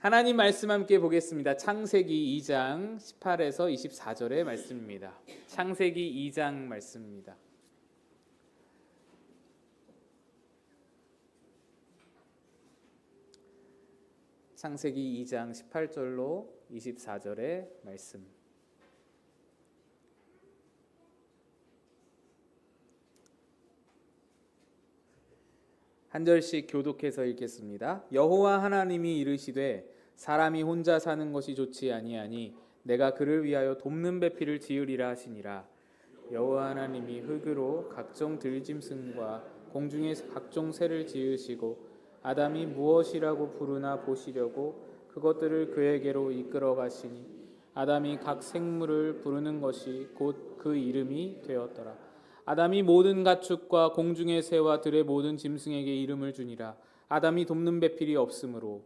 하나님 말씀 함께 보겠습니다. 창세기 2장 18에서 24절의 말씀입니다. 창세기 2장 말씀입니다. 창세기 2장 18절로 24절의 말씀. 한 절씩 교독해서 읽겠습니다. 여호와 하나님이 이르시되 사람이 혼자 사는 것이 좋지 아니하니 내가 그를 위하여 돕는 배필을 지으리라 하시니라. 여호와 하나님이 흙으로 각종 들짐승과 공중의 각종 새를 지으시고 아담이 무엇이라고 부르나 보시려고 그것들을 그에게로 이끌어 가시니 아담이 각 생물을 부르는 것이 곧 그 이름이 되었더라. 아담이 모든 가축과 공중의 새와 들의 모든 짐승에게 이름을 주니라. 아담이 돕는 배필이 없으므로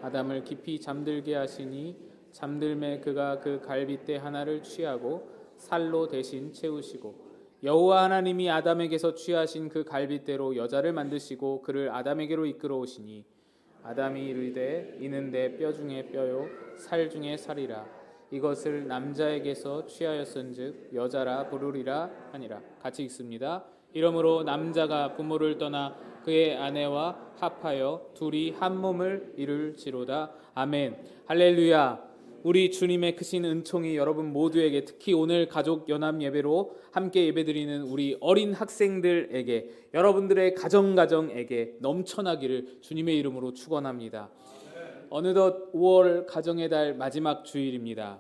아담을 깊이 잠들게 하시니 잠들매 그가 그 갈빗대 하나를 취하고 살로 대신 채우시고 여호와 하나님이 아담에게서 취하신 그 갈빗대로 여자를 만드시고 그를 아담에게로 이끌어 오시니 아담이 이르되 이는 내 뼈 중에 뼈요 살 중에 살이라. 이것을 남자에게서 취하였은즉 여자라 부르리라 하니라. 같이 읽습니다. 이러므로 남자가 부모를 떠나 그의 아내와 합하여 둘이 한 몸을 이룰지로다. 아멘. 할렐루야. 우리 주님의 크신 은총이 여러분 모두에게, 특히 오늘 가족 연합 예배로 함께 예배드리는 우리 어린 학생들에게, 여러분들의 가정에게 넘쳐나기를 주님의 이름으로 축원합니다. 어느덧 5월 가정의 달 마지막 주일입니다.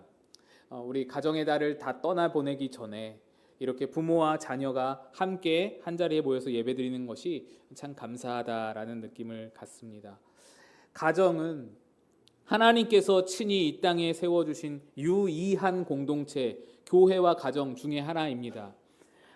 우리 가정의 달을 다 떠나보내기 전에 이렇게 부모와 자녀가 함께 한자리에 모여서 예배드리는 것이 참 감사하다라는 느낌을 갖습니다. 가정은 하나님께서 친히 이 땅에 세워주신 유이한 공동체, 교회와 가정 중에 하나입니다.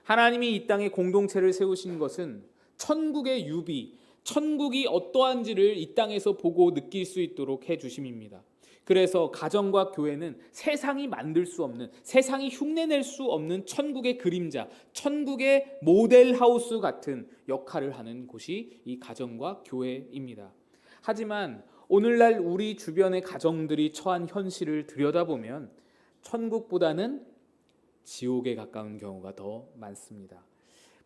하나님이 이 땅에 공동체를 세우신 것은 천국의 유비, 천국이 어떠한지를 이 땅에서 보고 느낄 수 있도록 해주심입니다. 그래서 가정과 교회는 세상이 만들 수 없는, 세상이 흉내낼 수 없는 천국의 그림자, 천국의 모델하우스 같은 역할을 하는 곳이 이 가정과 교회입니다. 하지만 오늘날 우리 주변의 가정들이 처한 현실을 들여다보면 천국보다는 지옥에 가까운 경우가 더 많습니다.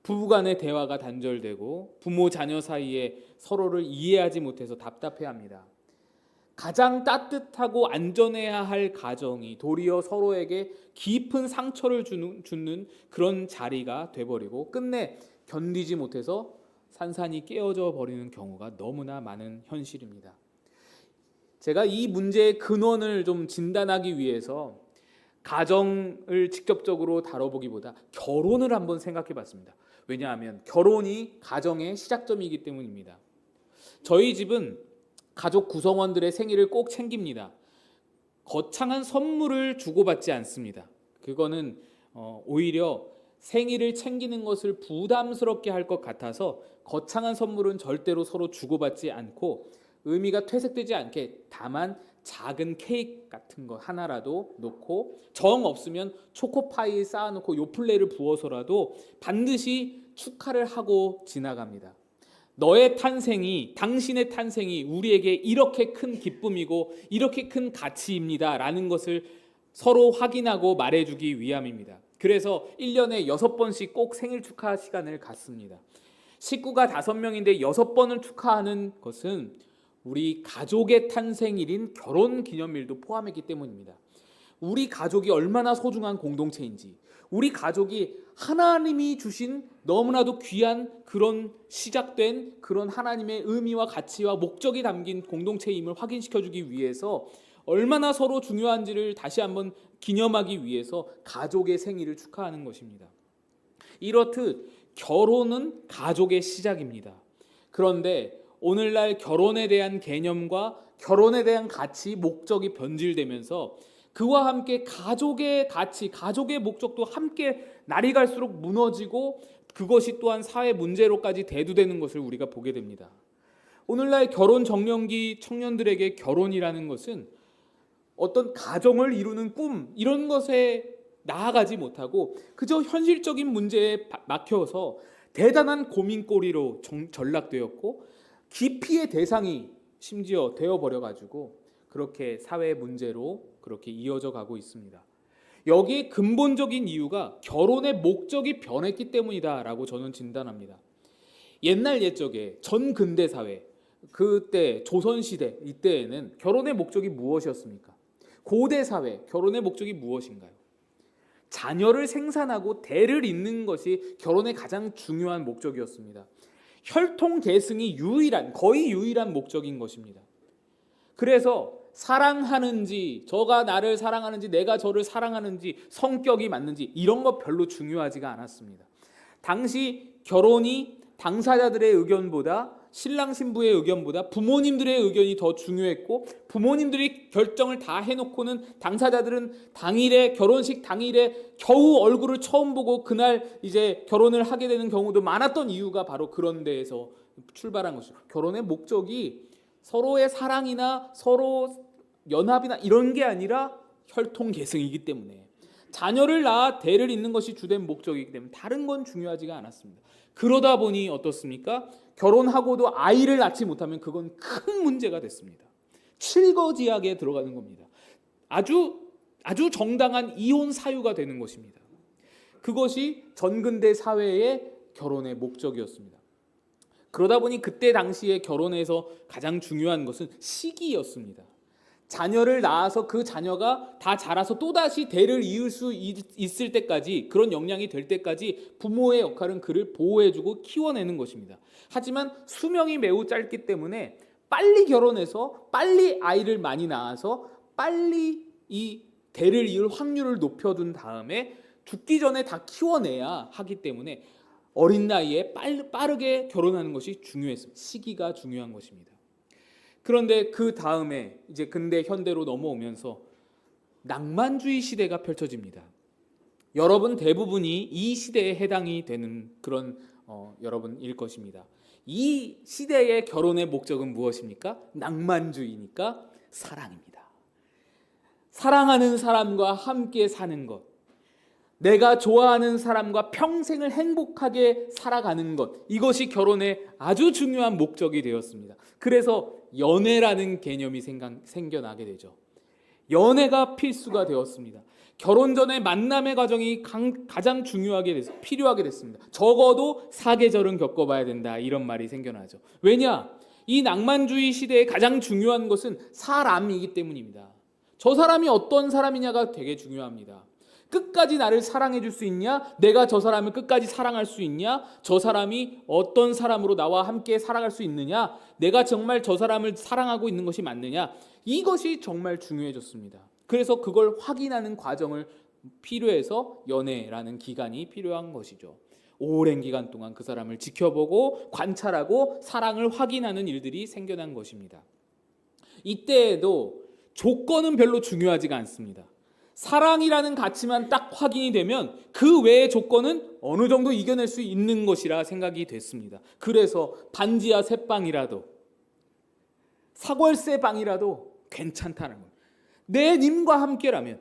부부간의 대화가 단절되고 부모 자녀 사이에 서로를 이해하지 못해서 답답해합니다. 가장 따뜻하고 안전해야 할 가정이 도리어 서로에게 깊은 상처를 주는 그런 자리가 돼버리고 끝내 견디지 못해서 산산이 깨어져 버리는 경우가 너무나 많은 현실입니다. 제가 이 문제의 근원을 좀 진단하기 위해서 가정을 직접적으로 다뤄보기보다 결혼을 한번 생각해 봤습니다. 왜냐하면 결혼이 가정의 시작점이기 때문입니다. 저희 집은 가족 구성원들의 생일을 꼭 챙깁니다. 거창한 선물을 주고받지 않습니다. 그거는 오히려 생일을 챙기는 것을 부담스럽게 할 것 같아서 거창한 선물은 절대로 서로 주고받지 않고 의미가 퇴색되지 않게 다만 작은 케이크 같은 거 하나라도 놓고 정 없으면 초코파이 쌓아놓고 요플레를 부어서라도 반드시 축하를 하고 지나갑니다. 너의 탄생이, 당신의 탄생이 우리에게 이렇게 큰 기쁨이고 이렇게 큰 가치입니다 라는 것을 서로 확인하고 말해주기 위함입니다. 그래서 1년에 6번씩 꼭 생일 축하 시간을 갖습니다. 식구가 5명인데 6번을 축하하는 것은 우리 가족의 탄생일인 결혼기념일도 포함했기 때문입니다. 우리 가족이 얼마나 소중한 공동체인지, 우리 가족이 하나님이 주신 너무나도 귀한 그런 시작된 그런 하나님의 의미와 가치와 목적이 담긴 공동체임을 확인시켜주기 위해서 얼마나 서로 중요한지를 다시 한번 기념하기 위해서 가족의 생일을 축하하는 것입니다. 이렇듯 결혼은 가족의 시작입니다. 그런데 오늘날 결혼에 대한 개념과 결혼에 대한 가치, 목적이 변질되면서 그와 함께 가족의 가치, 가족의 목적도 함께 날이 갈수록 무너지고 그것이 또한 사회 문제로까지 대두되는 것을 우리가 보게 됩니다. 오늘날 결혼 정년기 청년들에게 결혼이라는 것은 어떤 가정을 이루는 꿈, 이런 것에 나아가지 못하고 그저 현실적인 문제에 막혀서 대단한 고민거리로 전락되었고 기피의 대상이 심지어 되어버려가지고 그렇게 사회 문제로 그렇게 이어져 가고 있습니다. 여기에 근본적인 이유가 결혼의 목적이 변했기 때문이다라고 저는 진단합니다. 옛날 옛적에 전근대 사회, 그때 조선시대 이때에는 결혼의 목적이 무엇이었습니까? 고대 사회, 결혼의 목적이 무엇인가요? 자녀를 생산하고 대를 잇는 것이 결혼의 가장 중요한 목적이었습니다. 혈통 계승이 거의 유일한 목적인 것입니다. 그래서 사랑하는지, 저가 나를 사랑하는지, 내가 저를 사랑하는지, 성격이 맞는지 이런 거 별로 중요하지가 않았습니다. 당시 결혼이 당사자들의 의견보다, 신랑 신부의 의견보다 부모님들의 의견이 더 중요했고, 부모님들이 결정을 다 해놓고는 당사자들은 당일에, 결혼식 당일에 겨우 얼굴을 처음 보고 그날 이제 결혼을 하게 되는 경우도 많았던 이유가 바로 그런 데에서 출발한 것이죠. 결혼의 목적이 서로의 사랑이나 서로 연합이나 이런 게 아니라 혈통 계승이기 때문에, 자녀를 낳아 대를 잇는 것이 주된 목적이기 때문에 다른 건 중요하지가 않았습니다. 그러다 보니 어떻습니까? 결혼하고도 아이를 낳지 못하면 그건 큰 문제가 됐습니다. 칠거지약에 들어가는 겁니다. 아주 정당한 이혼 사유가 되는 것입니다. 그것이 전근대 사회의 결혼의 목적이었습니다. 그러다 보니 그때 당시에 결혼에서 가장 중요한 것은 시기였습니다. 자녀를 낳아서 그 자녀가 다 자라서 또다시 대를 이을 수 있을 때까지, 그런 역량이 될 때까지 부모의 역할은 그를 보호해주고 키워내는 것입니다. 하지만 수명이 매우 짧기 때문에 빨리 결혼해서 빨리 아이를 많이 낳아서 빨리 이 대를 이을 확률을 높여둔 다음에 죽기 전에 다 키워내야 하기 때문에 어린 나이에 빠르게 결혼하는 것이 중요했습니다. 시기가 중요한 것입니다. 그런데 그 다음에 이제 근대 현대로 넘어오면서 낭만주의 시대가 펼쳐집니다. 여러분 대부분이 이 시대에 해당이 되는 그런 여러분일 것입니다. 이 시대의 결혼의 목적은 무엇입니까? 낭만주의니까 사랑입니다. 사랑하는 사람과 함께 사는 것, 내가 좋아하는 사람과 평생을 행복하게 살아가는 것, 이것이 결혼의 아주 중요한 목적이 되었습니다. 그래서 연애라는 개념이 생겨나게 되죠. 연애가 필수가 되었습니다. 결혼 전에 만남의 과정이 가장 필요하게 됐습니다. 적어도 사계절은 겪어봐야 된다, 이런 말이 생겨나죠. 왜냐? 이 낭만주의 시대의 가장 중요한 것은 사람이기 때문입니다. 저 사람이 어떤 사람이냐가 되게 중요합니다. 끝까지 나를 사랑해 줄 수 있냐? 내가 저 사람을 끝까지 사랑할 수 있냐? 저 사람이 어떤 사람으로 나와 함께 살아갈 수 있느냐? 내가 정말 저 사람을 사랑하고 있는 것이 맞느냐? 이것이 정말 중요해졌습니다. 그래서 그걸 확인하는 과정을 필요해서 연애라는 기간이 필요한 것이죠. 오랜 기간 동안 그 사람을 지켜보고 관찰하고 사랑을 확인하는 일들이 생겨난 것입니다. 이때에도 조건은 별로 중요하지가 않습니다. 사랑이라는 가치만 딱 확인이 되면 그 외의 조건은 어느 정도 이겨낼 수 있는 것이라 생각이 됐습니다. 그래서 반지하 새방이라도 사골세 방이라도 괜찮다는 거예요. 내 님과 함께라면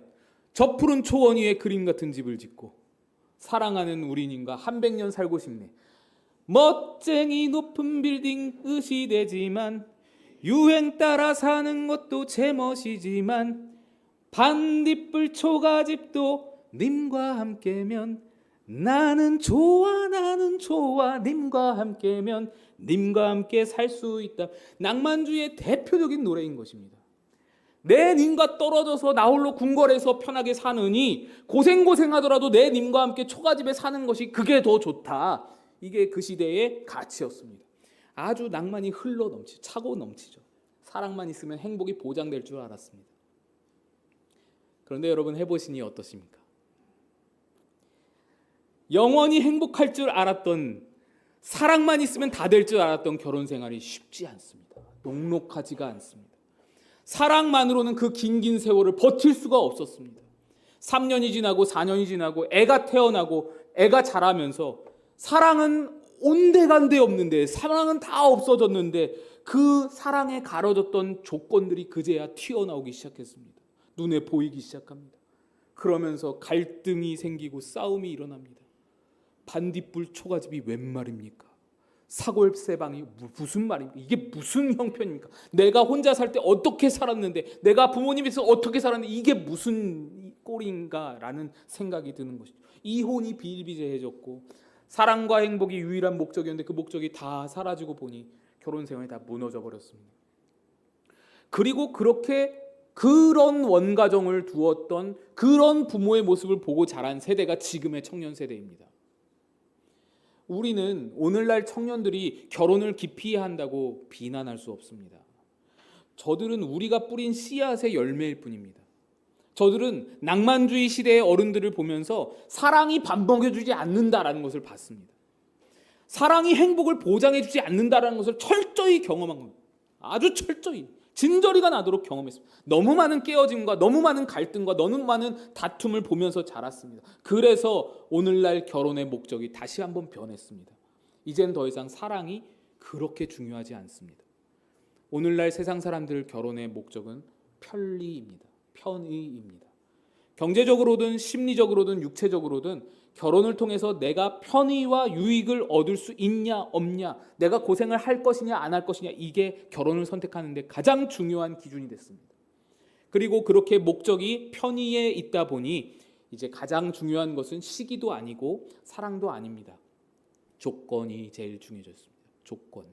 저 푸른 초원 위에 그림 같은 집을 짓고 사랑하는 우리 님과 100년 살고 싶네. 멋쟁이 높은 빌딩 의시되지만 유행 따라 사는 것도 제멋이지만 반딧불 초가집도 님과 함께면 나는 좋아 님과 함께면 님과 함께 살 수 있다. 낭만주의의 대표적인 노래인 것입니다. 내 님과 떨어져서 나홀로 궁궐에서 편하게 사느니 고생하더라도 내 님과 함께 초가집에 사는 것이 그게 더 좋다. 이게 그 시대의 가치였습니다. 아주 낭만이 차고 넘치죠. 사랑만 있으면 행복이 보장될 줄 알았습니다. 그런데 여러분 해보시니 어떠십니까? 영원히 행복할 줄 알았던, 사랑만 있으면 다 될 줄 알았던 결혼 생활이 쉽지 않습니다. 녹록하지가 않습니다. 사랑만으로는 그 긴 세월을 버틸 수가 없었습니다. 3년이 지나고 4년이 지나고 애가 태어나고 애가 자라면서 사랑은 온데간데 없는데, 사랑은 다 없어졌는데 그 사랑에 가려졌던 조건들이 그제야 튀어나오기 시작했습니다. 눈에 보이기 시작합니다. 그러면서 갈등이 생기고 싸움이 일어납니다. 반딧불 초가집이 웬 말입니까? 사골세방이 무슨 말입니까? 이게 무슨 형편입니까? 내가 혼자 살 때 어떻게 살았는데, 내가 부모님 있어 어떻게 살았는데 이게 무슨 꼴인가라는 생각이 드는 것이죠. 이혼이 비일비재해졌고 사랑과 행복이 유일한 목적이었는데 그 목적이 다 사라지고 보니 결혼 생활이 다 무너져 버렸습니다. 그리고 그렇게 그런 원가정을 두었던 그런 부모의 모습을 보고 자란 세대가 지금의 청년 세대입니다. 우리는 오늘날 청년들이 결혼을 기피해야 한다고 비난할 수 없습니다. 저들은 우리가 뿌린 씨앗의 열매일 뿐입니다. 저들은 낭만주의 시대의 어른들을 보면서 사랑이 밥 먹여주지 않는다라는 것을 봤습니다. 사랑이 행복을 보장해주지 않는다라는 것을 철저히 경험한 겁니다. 아주 철저히 진저리가 나도록 경험했습니다. 너무 많은 깨어짐과 너무 많은 갈등과 너무 많은 다툼을 보면서 자랐습니다. 그래서 오늘날 결혼의 목적이 다시 한번 변했습니다. 이젠 더 이상 사랑이 그렇게 중요하지 않습니다. 오늘날 세상 사람들 결혼의 목적은 편리입니다. 편의입니다. 경제적으로든 심리적으로든 육체적으로든 결혼을 통해서 내가 편의와 유익을 얻을 수 있냐 없냐, 내가 고생을 할 것이냐 안 할 것이냐, 이게 결혼을 선택하는 데 가장 중요한 기준이 됐습니다. 그리고 그렇게 목적이 편의에 있다 보니 이제 가장 중요한 것은 시기도 아니고 사랑도 아닙니다. 조건이 제일 중요해졌습니다. 조건.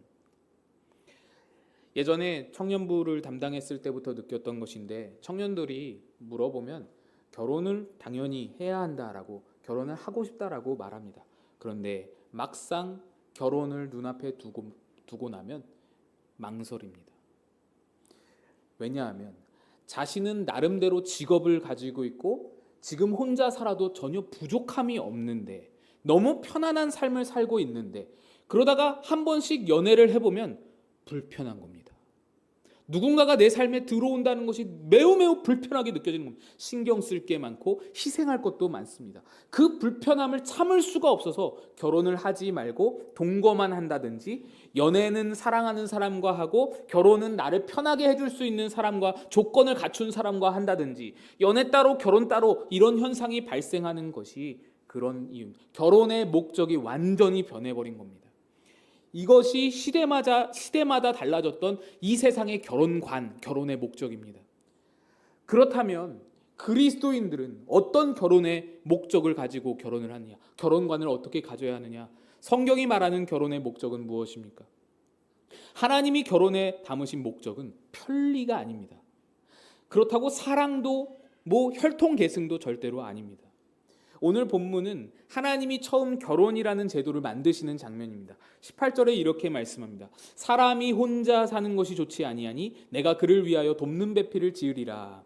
예전에 청년부를 담당했을 때부터 느꼈던 것인데, 청년들이 물어보면 결혼을 당연히 해야 한다라고, 결혼을 하고 싶다라고 말합니다. 그런데 막상 결혼을 눈앞에 두고 나면 망설입니다. 왜냐하면 자신은 나름대로 직업을 가지고 있고 지금 혼자 살아도 전혀 부족함이 없는데, 너무 편안한 삶을 살고 있는데, 그러다가 한 번씩 연애를 해보면 불편한 겁니다. 누군가가 내 삶에 들어온다는 것이 매우 불편하게 느껴지는 겁니다. 신경 쓸 게 많고 희생할 것도 많습니다. 그 불편함을 참을 수가 없어서 결혼을 하지 말고 동거만 한다든지, 연애는 사랑하는 사람과 하고 결혼은 나를 편하게 해줄 수 있는 사람과, 조건을 갖춘 사람과 한다든지, 연애 따로 결혼 따로 이런 현상이 발생하는 것이 그런 이유, 결혼의 목적이 완전히 변해버린 겁니다. 이것이 시대마다 달라졌던 이 세상의 결혼관, 결혼의 목적입니다. 그렇다면 그리스도인들은 어떤 결혼의 목적을 가지고 결혼을 하느냐, 결혼관을 어떻게 가져야 하느냐, 성경이 말하는 결혼의 목적은 무엇입니까? 하나님이 결혼에 담으신 목적은 편리가 아닙니다. 그렇다고 사랑도 혈통계승도 절대로 아닙니다. 오늘 본문은 하나님이 처음 결혼이라는 제도를 만드시는 장면입니다. 18절에 이렇게 말씀합니다. 사람이 혼자 사는 것이 좋지 아니하니 내가 그를 위하여 돕는 배필을 지으리라.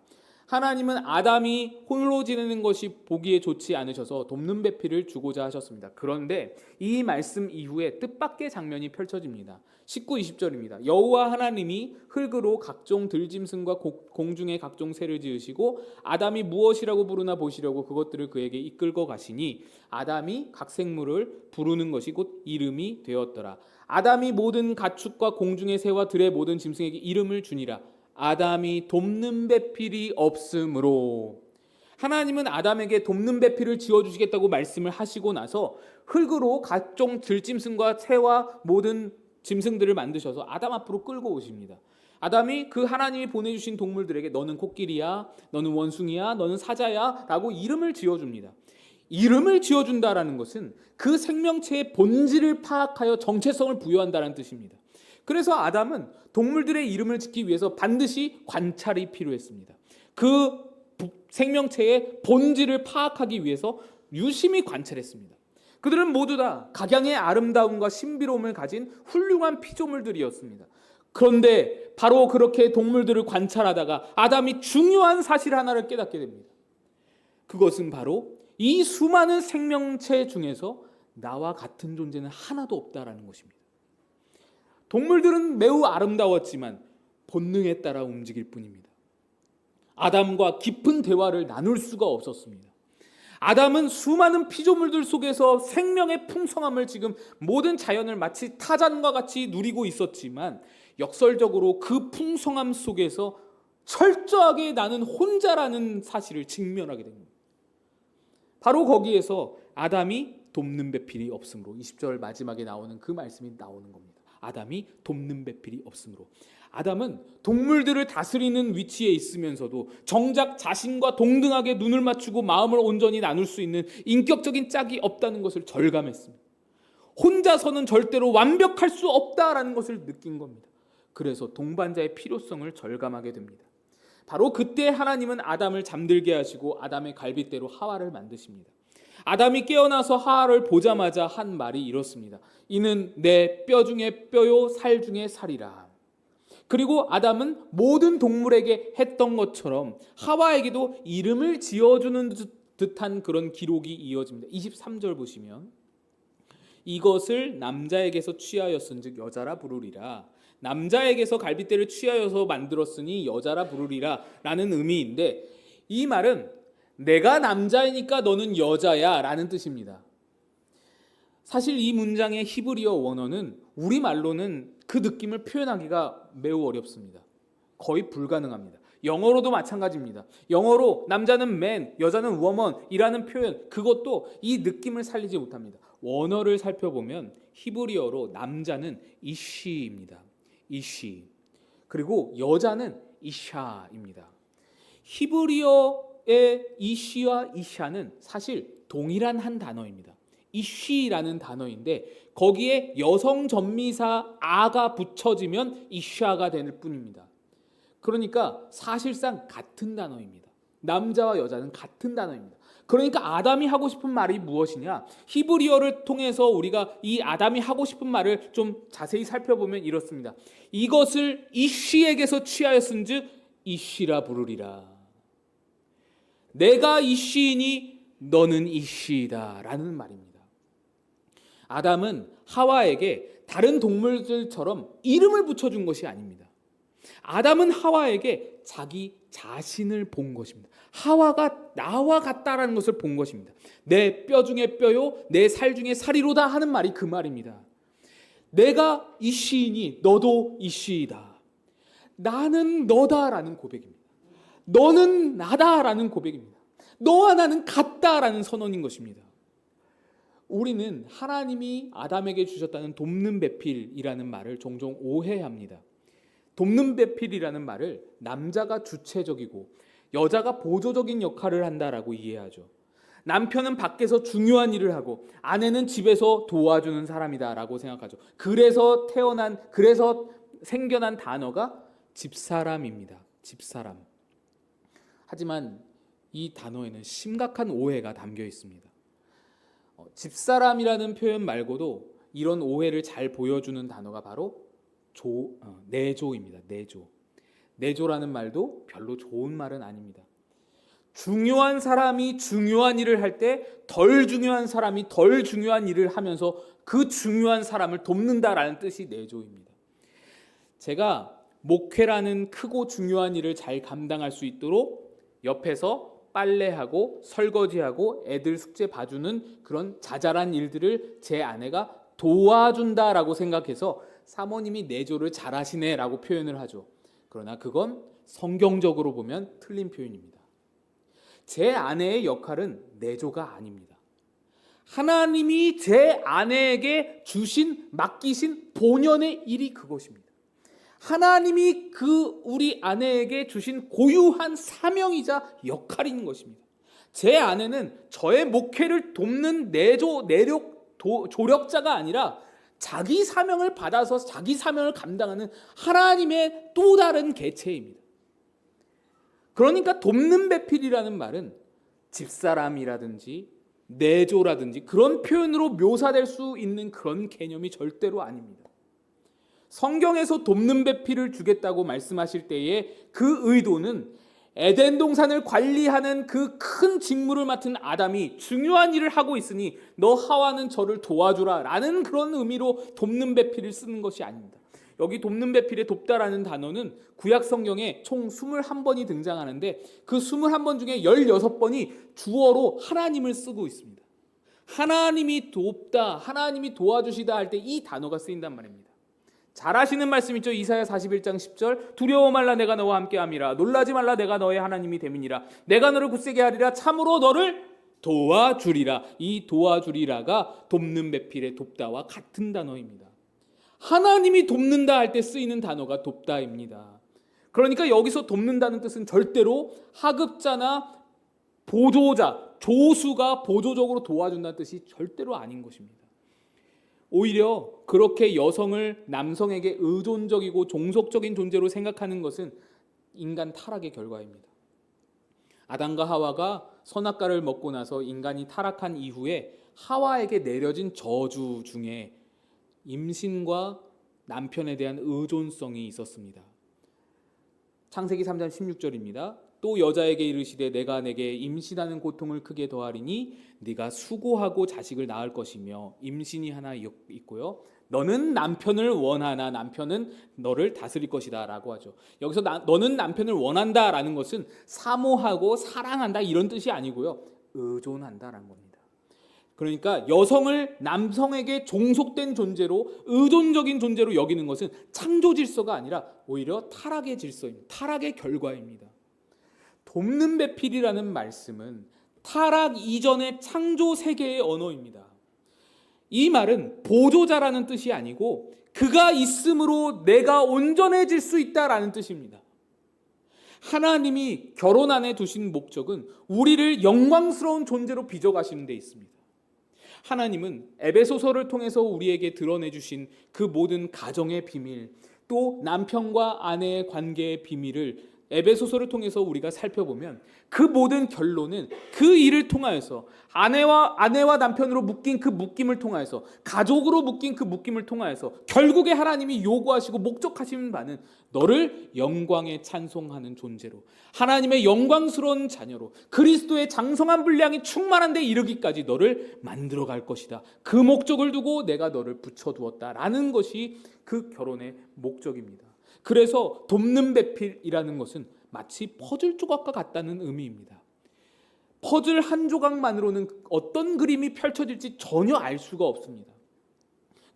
하나님은 아담이 홀로 지내는 것이 보기에 좋지 않으셔서 돕는 배필을 주고자 하셨습니다. 그런데 이 말씀 이후에 뜻밖의 장면이 펼쳐집니다. 19, 20절입니다. 여호와 하나님이 흙으로 각종 들짐승과 공중의 각종 새를 지으시고 아담이 무엇이라고 부르나 보시려고 그것들을 그에게 이끌고 가시니 아담이 각 생물을 부르는 것이 곧 이름이 되었더라. 아담이 모든 가축과 공중의 새와 들의 모든 짐승에게 이름을 주니라. 아담이 돕는 배필이 없으므로. 하나님은 아담에게 돕는 배필을 지어주시겠다고 말씀을 하시고 나서 흙으로 각종 들짐승과 새와 모든 짐승들을 만드셔서 아담 앞으로 끌고 오십니다. 아담이 그 하나님이 보내주신 동물들에게 너는 코끼리야, 너는 원숭이야, 너는 사자야 라고 이름을 지어줍니다. 이름을 지어준다라는 것은 그 생명체의 본질을 파악하여 정체성을 부여한다는 뜻입니다. 그래서 아담은 동물들의 이름을 짓기 위해서 반드시 관찰이 필요했습니다. 그 생명체의 본질을 파악하기 위해서 유심히 관찰했습니다. 그들은 모두 다 각양의 아름다움과 신비로움을 가진 훌륭한 피조물들이었습니다. 그런데 바로 그렇게 동물들을 관찰하다가 아담이 중요한 사실 하나를 깨닫게 됩니다. 그것은 바로 이 수많은 생명체 중에서 나와 같은 존재는 하나도 없다라는 것입니다. 동물들은 매우 아름다웠지만 본능에 따라 움직일 뿐입니다. 아담과 깊은 대화를 나눌 수가 없었습니다. 아담은 수많은 피조물들 속에서 생명의 풍성함을 지금 모든 자연을 마치 타잔과 같이 누리고 있었지만 역설적으로 그 풍성함 속에서 철저하게 나는 혼자라는 사실을 직면하게 됩니다. 바로 거기에서 아담이 돕는 배필이 없으므로 20절 마지막에 나오는 그 말씀이 나오는 겁니다. 아담이 돕는 배필이 없으므로. 아담은 동물들을 다스리는 위치에 있으면서도 정작 자신과 동등하게 눈을 맞추고 마음을 온전히 나눌 수 있는 인격적인 짝이 없다는 것을 절감했습니다. 혼자서는 절대로 완벽할 수 없다라는 것을 느낀 겁니다. 그래서 동반자의 필요성을 절감하게 됩니다. 바로 그때 하나님은 아담을 잠들게 하시고 아담의 갈빗대로 하와를 만드십니다. 아담이 깨어나서 하와를 보자마자 한 말이 이렇습니다. 이는 내 뼈 중에 뼈요 살 중에 살이라. 그리고 아담은 모든 동물에게 했던 것처럼 하와에게도 이름을 지어주는 듯한 그런 기록이 이어집니다. 23절 보시면 이것을 남자에게서 취하였은즉 여자라 부르리라. 남자에게서 갈빗대를 취하여서 만들었으니 여자라 부르리라 라는 의미인데, 이 말은 내가 남자이니까 너는 여자야 라는 뜻입니다. 사실 이 문장의 히브리어 원어는 우리말로는 그 느낌을 표현하기가 매우 어렵습니다. 거의 불가능합니다. 영어로도 마찬가지입니다. 영어로 남자는 man, 여자는 woman이라는 표현, 그것도 이 느낌을 살리지 못합니다. 원어를 살펴보면 히브리어로 남자는 이시입니다. 이시. 그리고 여자는 이샤입니다. 히브리어의 이시와 이샤는 사실 동일한 한 단어입니다. 이쉬라는 단어인데 거기에 여성 전미사 아가 붙여지면 이샤가 될 뿐입니다. 그러니까 사실상 같은 단어입니다. 남자와 여자는 같은 단어입니다. 그러니까 아담이 하고 싶은 말이 무엇이냐? 히브리어를 통해서 우리가 이 아담이 하고 싶은 말을 좀 자세히 살펴보면 이렇습니다. 이것을 이쉬에게서 취하였은즉 이쉬라 부르리라. 내가 이쉬이니 너는 이쉬이다 라는 말입니다. 아담은 하와에게 다른 동물들처럼 이름을 붙여준 것이 아닙니다. 아담은 하와에게 자기 자신을 본 것입니다. 하와가 나와 같다라는 것을 본 것입니다. 내 뼈 중에 뼈요 내 살 중에 살이로다 하는 말이 그 말입니다. 내가 이시이니 너도 이시이다. 나는 너다라는 고백입니다. 너는 나다라는 고백입니다. 너와 나는 같다라는 선언인 것입니다. 우리는 하나님이 아담에게 주셨다는 돕는 배필이라는 말을 종종 오해합니다. 돕는 배필이라는 말을 남자가 주체적이고 여자가 보조적인 역할을 한다라고 이해하죠. 남편은 밖에서 중요한 일을 하고 아내는 집에서 도와주는 사람이다라고 생각하죠. 그래서 생겨난 단어가 집사람입니다. 집사람. 하지만 이 단어에는 심각한 오해가 담겨 있습니다. 집사람이라는 표현 말고도 이런 오해를 잘 보여주는 단어가 바로 내조입니다. 내조라는 말도 별로 좋은 말은 아닙니다. 중요한 사람이 중요한 일을 할 때 덜 중요한 사람이 덜 중요한 일을 하면서 그 중요한 사람을 돕는다라는 뜻이 내조입니다. 제가 목회라는 크고 중요한 일을 잘 감당할 수 있도록 옆에서 빨래하고 설거지하고 애들 숙제 봐주는 그런 자잘한 일들을 제 아내가 도와준다라고 생각해서 사모님이 내조를 잘하시네라고 표현을 하죠. 그러나 그건 성경적으로 보면 틀린 표현입니다. 제 아내의 역할은 내조가 아닙니다. 하나님이 제 아내에게 맡기신 본연의 일이 그것입니다. 하나님이 우리 아내에게 주신 고유한 사명이자 역할인 것입니다. 제 아내는 저의 목회를 돕는 조력자가 아니라 자기 사명을 받아서 자기 사명을 감당하는 하나님의 또 다른 개체입니다. 그러니까 돕는 배필이라는 말은 집사람이라든지 내조라든지 그런 표현으로 묘사될 수 있는 그런 개념이 절대로 아닙니다. 성경에서 돕는 배필을 주겠다고 말씀하실 때에 그 의도는 에덴 동산을 관리하는 그 큰 직무를 맡은 아담이 중요한 일을 하고 있으니 너 하와는 저를 도와주라 라는 그런 의미로 돕는 배필을 쓰는 것이 아닙니다. 여기 돕는 배필에 돕다라는 단어는 구약 성경에 총 21번이 등장하는데 그 21번 중에 16번이 주어로 하나님을 쓰고 있습니다. 하나님이 돕다, 하나님이 도와주시다 할 때 이 단어가 쓰인단 말입니다. 잘 아시는 말씀 있죠? 이사야 41장 10절 두려워 말라 내가 너와 함께함이라 놀라지 말라 내가 너의 하나님이 됨이니라 내가 너를 굳세게 하리라 참으로 너를 도와주리라. 이 도와주리라가 돕는 배필의 돕다와 같은 단어입니다. 하나님이 돕는다 할 때 쓰이는 단어가 돕다입니다. 그러니까 여기서 돕는다는 뜻은 절대로 하급자나 보조자, 조수가 보조적으로 도와준다는 뜻이 절대로 아닌 것입니다. 오히려 그렇게 여성을 남성에게 의존적이고 종속적인 존재로 생각하는 것은 인간 타락의 결과입니다. 아담과 하와가 선악과를 먹고 나서 인간이 타락한 이후에 하와에게 내려진 저주 중에 임신과 남편에 대한 의존성이 있었습니다. 창세기 3장 16절입니다. 또 여자에게 이르시되 내가 내게 임신하는 고통을 크게 더하리니 네가 수고하고 자식을 낳을 것이며 임신이 하나 있고요. 너는 남편을 원하나 남편은 너를 다스릴 것이다 라고 하죠. 여기서 너는 남편을 원한다라는 것은 사모하고 사랑한다 이런 뜻이 아니고요. 의존한다라는 겁니다. 그러니까 여성을 남성에게 종속된 존재로 의존적인 존재로 여기는 것은 창조 질서가 아니라 오히려 타락의 질서입니다. 타락의 결과입니다. 돕는 배필이라는 말씀은 타락 이전의 창조 세계의 언어입니다. 이 말은 보조자라는 뜻이 아니고 그가 있음으로 내가 온전해질 수 있다라는 뜻입니다. 하나님이 결혼 안에 두신 목적은 우리를 영광스러운 존재로 빚어가시는 데 있습니다. 하나님은 에베소서를 통해서 우리에게 드러내 주신 그 모든 가정의 비밀, 또 남편과 아내의 관계의 비밀을 에베소서를 통해서 우리가 살펴보면 그 모든 결론은 그 일을 통하여서 아내와 남편으로 묶인 그 묶임을 통하여서 가족으로 묶인 그 묶임을 통하여서 결국에 하나님이 요구하시고 목적하시는 바는 너를 영광에 찬송하는 존재로 하나님의 영광스러운 자녀로 그리스도의 장성한 분량이 충만한 데 이르기까지 너를 만들어 갈 것이다. 그 목적을 두고 내가 너를 붙여두었다라는 것이 그 결혼의 목적입니다. 그래서 돕는 배필이라는 것은 마치 퍼즐 조각과 같다는 의미입니다. 퍼즐 한 조각만으로는 어떤 그림이 펼쳐질지 전혀 알 수가 없습니다.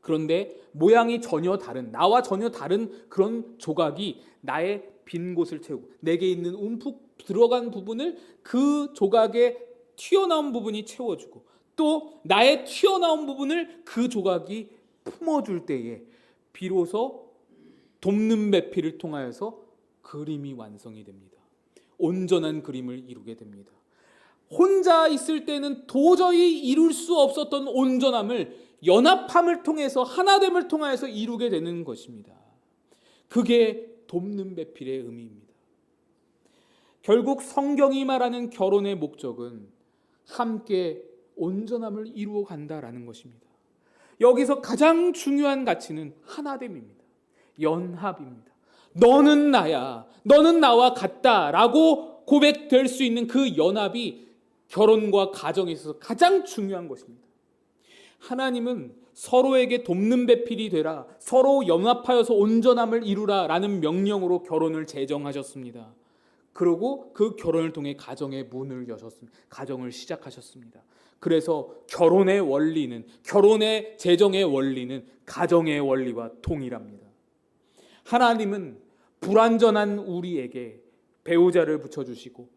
그런데 모양이 전혀 다른, 나와 전혀 다른 그런 조각이 나의 빈 곳을 채우고 내게 있는 움푹 들어간 부분을 그 조각에 튀어나온 부분이 채워주고 또 나의 튀어나온 부분을 그 조각이 품어줄 때에 비로소 돕는 배필을 통하여서 그림이 완성이 됩니다. 온전한 그림을 이루게 됩니다. 혼자 있을 때는 도저히 이룰 수 없었던 온전함을 연합함을 통해서 하나됨을 통하여서 이루게 되는 것입니다. 그게 돕는 배필의 의미입니다. 결국 성경이 말하는 결혼의 목적은 함께 온전함을 이루어 간다라는 것입니다. 여기서 가장 중요한 가치는 하나됨입니다. 연합입니다. 너는 나야, 너는 나와 같다라고 고백될 수 있는 그 연합이 결혼과 가정에 있어서 가장 중요한 것입니다. 하나님은 서로에게 돕는 배필이 되라, 서로 연합하여서 온전함을 이루라 라는 명령으로 결혼을 제정하셨습니다. 그리고 그 결혼을 통해 가정의 문을 여셨습니다. 가정을 시작하셨습니다. 그래서 결혼의 원리는, 결혼의 제정의 원리는 가정의 원리와 동일합니다. 하나님은 불완전한 우리에게 배우자를 붙여주시고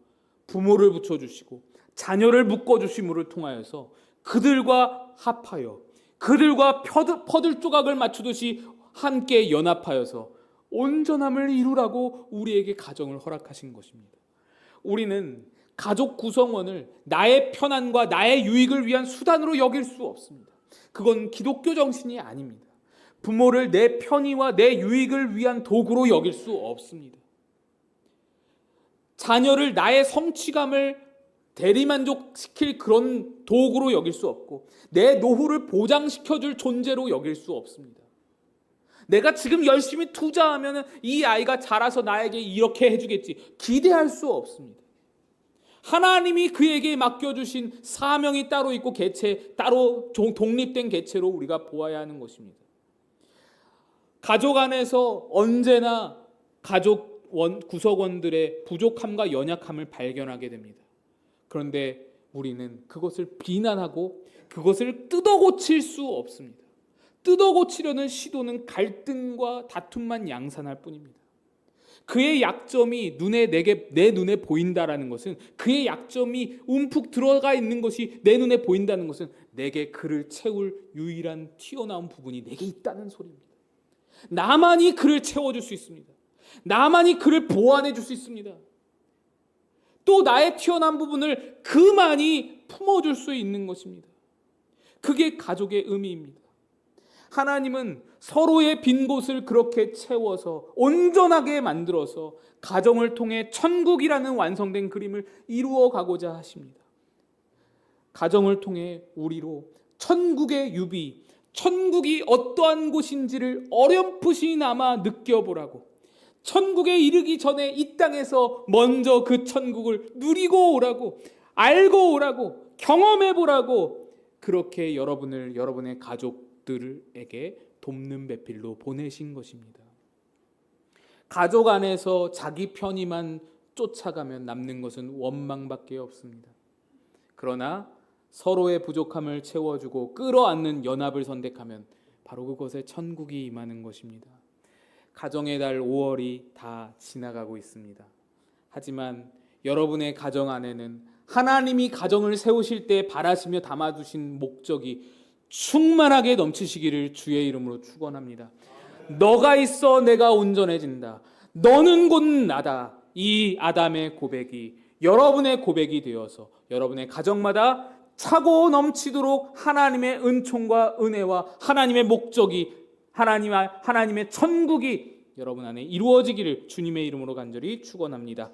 부모를 붙여주시고 자녀를 묶어주심을 통하여서 그들과 합하여 그들과 퍼즐 조각을 맞추듯이 함께 연합하여서 온전함을 이루라고 우리에게 가정을 허락하신 것입니다. 우리는 가족 구성원을 나의 편안과 나의 유익을 위한 수단으로 여길 수 없습니다. 그건 기독교 정신이 아닙니다. 부모를 내 편의와 내 유익을 위한 도구로 여길 수 없습니다. 자녀를 나의 성취감을 대리만족시킬 그런 도구로 여길 수 없고 내 노후를 보장시켜줄 존재로 여길 수 없습니다. 내가 지금 열심히 투자하면 이 아이가 자라서 나에게 이렇게 해주겠지 기대할 수 없습니다. 하나님이 그에게 맡겨주신 사명이 따로 있고 개체 따로 독립된 개체로 우리가 보아야 하는 것입니다. 가족 안에서 언제나 가족 구성원들의 부족함과 연약함을 발견하게 됩니다. 그런데 우리는 그것을 비난하고 그것을 뜯어고칠 수 없습니다. 뜯어고치려는 시도는 갈등과 다툼만 양산할 뿐입니다. 그의 약점이 내 눈에 보인다라는 것은, 그의 약점이 움푹 들어가 있는 것이 내 눈에 보인다는 것은 내게 그를 채울 유일한 튀어나온 부분이 내게 있다는 소리입니다. 나만이 그를 채워줄 수 있습니다. 나만이 그를 보완해 줄 수 있습니다. 또 나의 튀어나온 부분을 그만이 품어줄 수 있는 것입니다. 그게 가족의 의미입니다. 하나님은 서로의 빈 곳을 그렇게 채워서 온전하게 만들어서 가정을 통해 천국이라는 완성된 그림을 이루어 가고자 하십니다. 가정을 통해 우리로 천국의 유비, 천국이 어떠한 곳인지를 어렴풋이나마 느껴보라고, 천국에 이르기 전에 이 땅에서 먼저 그 천국을 누리고 오라고, 알고 오라고, 경험해 보라고, 그렇게 여러분의 가족들에게 돕는 배필로 보내신 것입니다. 가족 안에서 자기 편의만 쫓아가면 남는 것은 원망밖에 없습니다. 그러나 서로의 부족함을 채워주고 끌어안는 연합을 선택하면 바로 그것에 천국이 임하는 것입니다. 가정의 달 5월이 다 지나가고 있습니다. 하지만 여러분의 가정 안에는 하나님이 가정을 세우실 때 바라시며 담아두신 목적이 충만하게 넘치시기를 주의 이름으로 축원합니다. 너가 있어 내가 온전해진다. 너는 곧 나다. 이 아담의 고백이 여러분의 고백이 되어서 여러분의 가정마다 차고 넘치도록 하나님의 은총과 은혜와 하나님의 목적이, 하나님의 천국이 여러분 안에 이루어지기를 주님의 이름으로 간절히 축원합니다.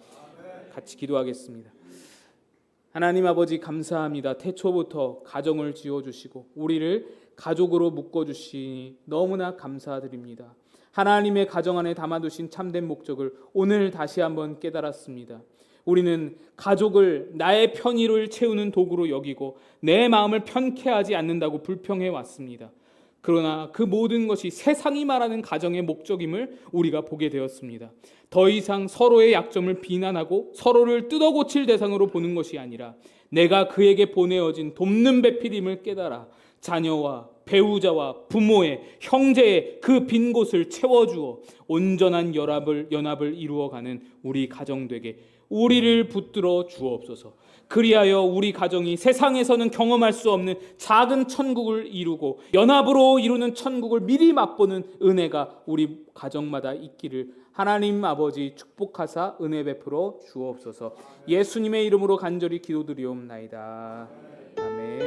같이 기도하겠습니다. 하나님 아버지 감사합니다. 태초부터 가정을 지어주시고 우리를 가족으로 묶어주시니 너무나 감사드립니다. 하나님의 가정 안에 담아두신 참된 목적을 오늘 다시 한번 깨달았습니다. 우리는 가족을 나의 편의를 채우는 도구로 여기고 내 마음을 편케 하지 않는다고 불평해 왔습니다. 그러나 그 모든 것이 세상이 말하는 가정의 목적임을 우리가 보게 되었습니다. 더 이상 서로의 약점을 비난하고 서로를 뜯어고칠 대상으로 보는 것이 아니라 내가 그에게 보내어진 돕는 배필임을 깨달아 자녀와 배우자와 부모의, 형제의 그 빈 곳을 채워주어 온전한 연합을 이루어가는 우리 가정 되게 우리를 붙들어 주옵소서. 그리하여 우리 가정이 세상에서는 경험할 수 없는 작은 천국을 이루고 연합으로 이루는 천국을 미리 맛보는 은혜가 우리 가정마다 있기를 하나님 아버지 축복하사 은혜 베풀어 주옵소서. 예수님의 이름으로 간절히 기도드리옵나이다. 아멘.